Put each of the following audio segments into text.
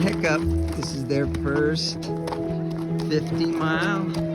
Hiccup. This is their first 50 mile.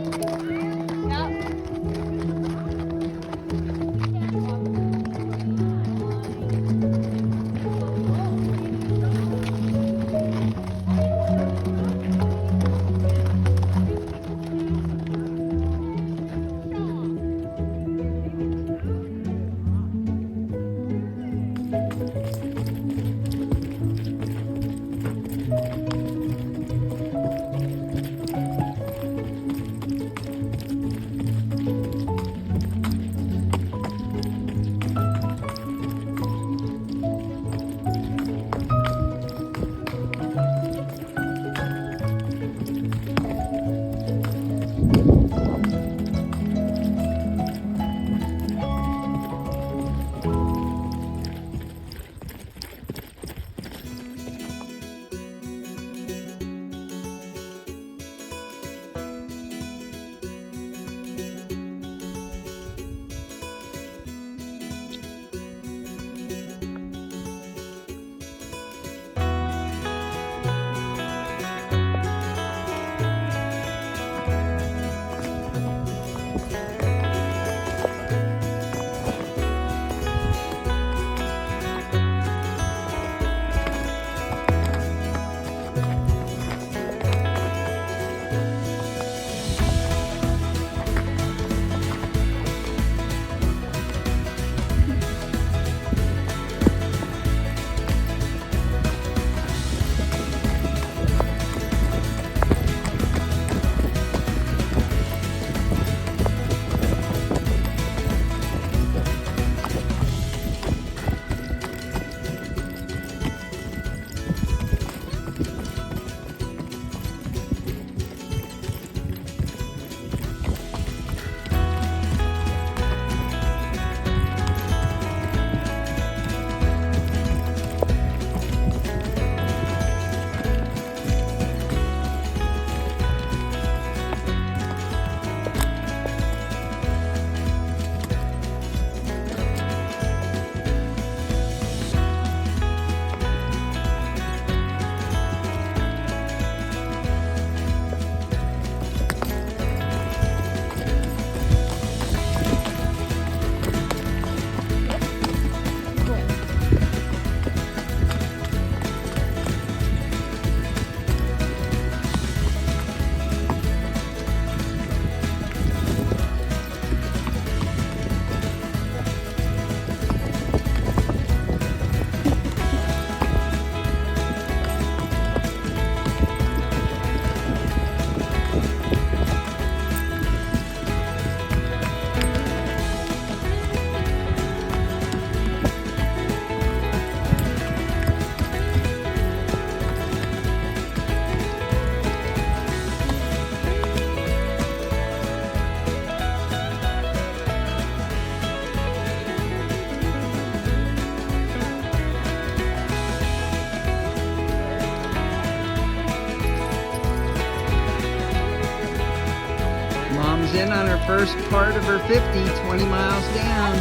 Mom's in on her first part of her 50, 20 miles down.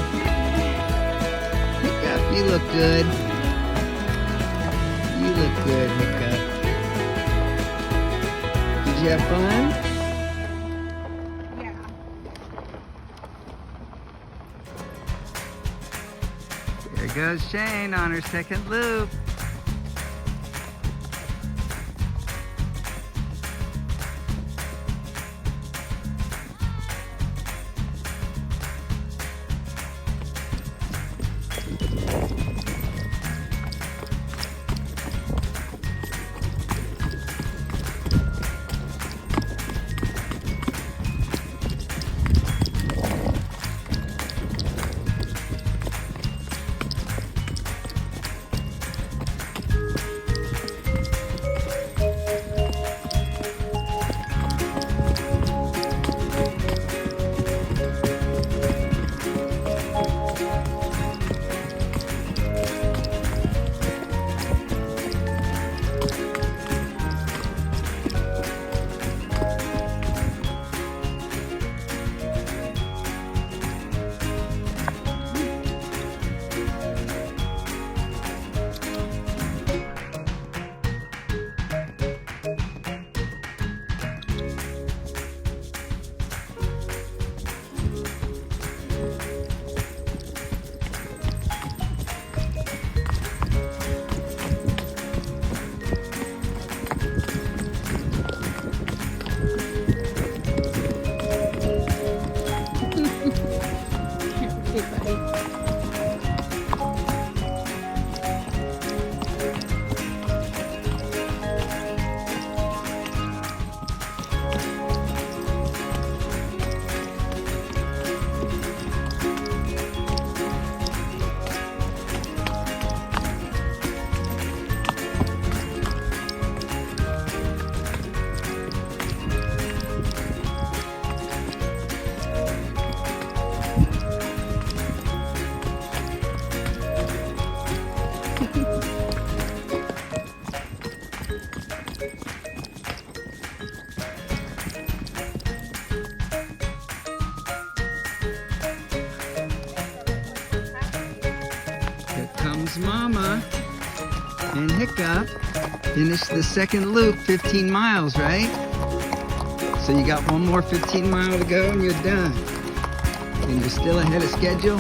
Hiccup, you look good. You look good, Hiccup. Did you have fun? Yeah. There goes Shane on her second loop. Hiccups Mama and Hiccup finished the second loop, 15 miles, right? So you got one more 15 mile to go and you're done. And you're still ahead of schedule?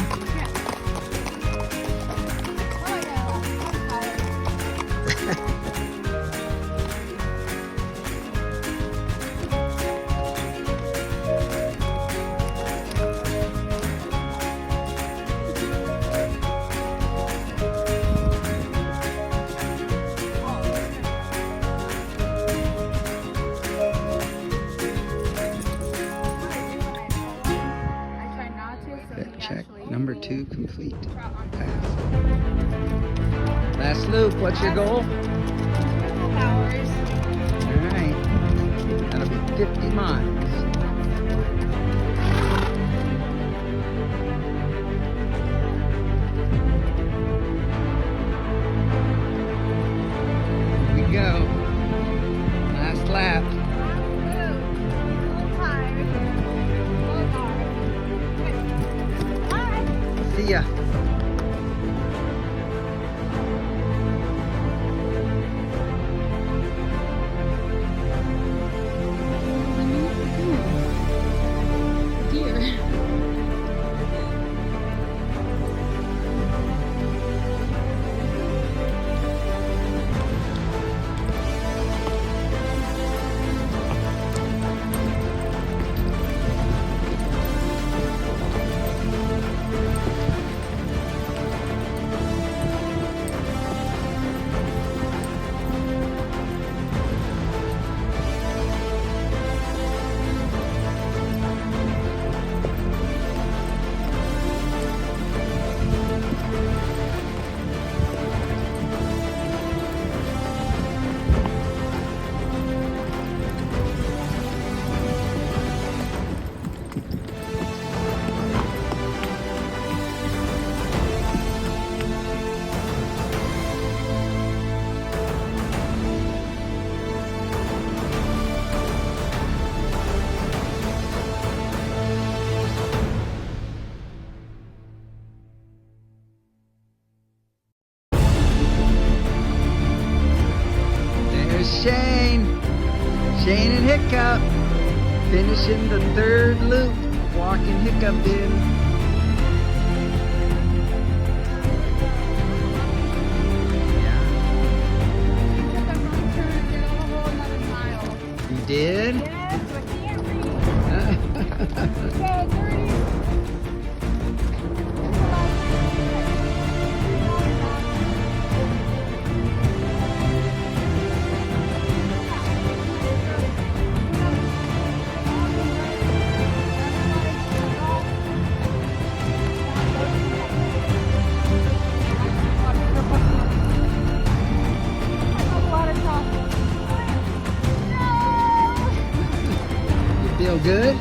Check. Number 2 complete. Pass. Last loop. What's your goal? Hours. All right. That'll be 50 miles. Here we go. Last lap. See ya. Shane and Hiccup finishing the third loop, walking Hiccup in. You did? Yes, I can't read. Okay, 30. Feel good?